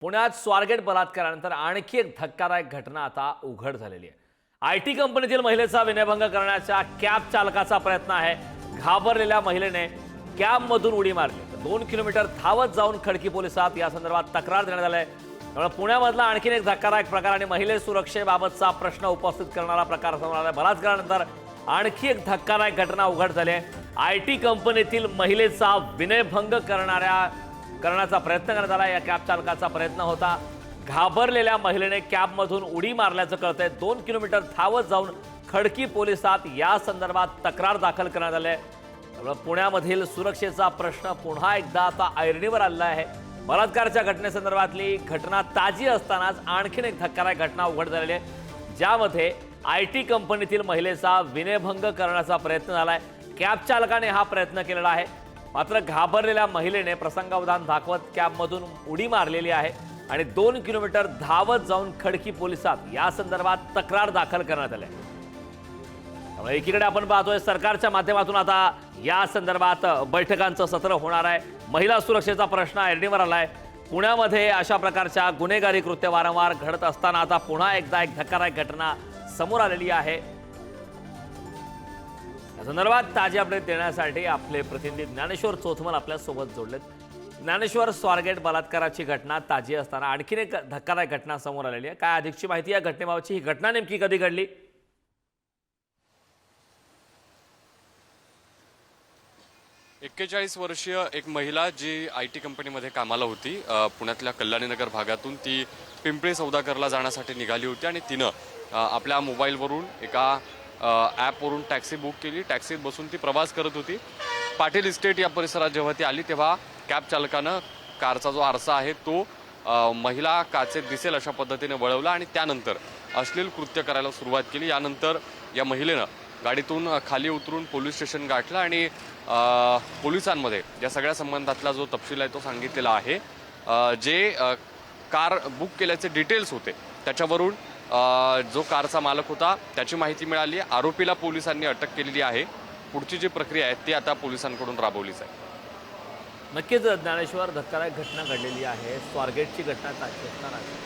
पुण्यात स्वारगेट बलात्कारानंतर आणखी एक धक्कादायक घटना आता उघड झालेली आहे। आयटी कंपनीतील महिलेचा विनयभंग करण्याचा कॅब चालकाचा प्रयत्न आहे। घाबरलेल्या महिलेने कॅबमधून उडी मारली। 2 किलोमीटर धावत जाऊन खडकी पोलिसात या संदर्भात तक्रार देण्यात आली आहे। त्यामुळे पुण्यामधला आणखी एक धक्कादायक प्रकार आणि महिला सुरक्षेबाबतचा प्रश्न उपस्थित करणारा प्रकार समोर आला। बलात्कारानंतर आणखी एक धक्कादायक घटना उघड झाली आहे। आयटी कंपनीतील महिलेचा विनयभंग करण्याचा प्रयत्न करण्यात आला। या कॅब चालकाचा प्रयत्न होता। घाबरलेल्या महिलेने कॅबमधून उडी मारल्याचं कळतंय। 2 किलोमीटर धावत जाऊन खडकी पोलिसात या संदर्भात तक्रार दाखल करण्यात आली आहे। त्यामुळे पुण्यामधील सुरक्षेचा प्रश्न पुन्हा एकदा आता ऐरणीवर आलेला आहे। बलात्काराच्या घटनेसंदर्भातली घटना ताजी असतानाच आणखीन एक धक्कादायक घटना उघड झालेली आहे, ज्यामध्ये आयटी कंपनीतील महिलेचा विनयभंग करण्याचा प्रयत्न झालाय। कॅब चालकाने हा प्रयत्न केलेला आहे, मात्र घाबरलेल्या महिलेने प्रसंगावधान दाखवत कॅबमधून उडी मारलेली आहे आणि 2 किलोमीटर धावत जाऊन खडकी पोलिसात या संदर्भात तक्रार दाखल करण्यात आली आहे। त्यामुळे एकीकडे आपण पाहतोय सरकारच्या माध्यमातून आता या संदर्भात बैठकांचं सत्र होणार आहे। महिला सुरक्षेचा प्रश्न ऐरणीवर आलाय। पुण्यामध्ये अशा प्रकारच्या गुन्हेगारी कृत्य वारंवार घडत असताना आता पुन्हा एकदा एक धक्कादायक घटना समोर आलेली आहे। या संदर्भात ताजी अपडेट देण्यासाठी आपले प्रतिनिधी ज्ञानेश्वर चोथमल आपल्या सोबत जोडलेत। ज्ञानेश्वर, स्वारगेट बलात्काराची घटना ताजी असताना आणखीन एक धक्कादायक घटना समोर आलेली आहे। काय अधिकची माहिती या घटनेबाबतची? ही घटना नेमकी कधी घडली? 41 वर्षीय एक महिला जी आयटी कंपनीमध्ये कामाला होती, पुण्यातल्या कल्याणीनगर भागातून ती पिंपरी सौदागरला जाण्यासाठी निघाली होती आणि तिनं आपल्या मोबाईलवरून एका ॲपवरून टॅक्सी बुक केली। टॅक्सीत बसून ती प्रवास करत होती। पाटील इस्टेट या परिसरात जेव्हा ती आली तेव्हा कॅब चालकानं कारचा जो आरसा आहे तो महिला काचेत दिसेल अशा पद्धतीने वळवला आणि त्यानंतर अश्लील कृत्य करायला सुरुवात केली। यानंतर या महिलेनं गाडीतून खाली उतरून पोलीस स्टेशन गाठलं आणि पोलिसांमध्ये या सगळ्या संबंधातला जो तपशील आहे तो सांगितलेला आहे। जे कार बुक केल्याचे डिटेल्स होते त्याच्यावरून जो कारचा मालक होता त्याची माहिती मिळाली। आरोपीला पोलिसांनी अटक केलेली आहे। पुढची जी प्रक्रिया आहे ती आता पोलिसांकडून राबवली जाईल। नक्कीच ज्ञानेश्वर, धक्कादायक घटना घडलेली आहे। स्वारगेटची घटना ताजी असणार आहे।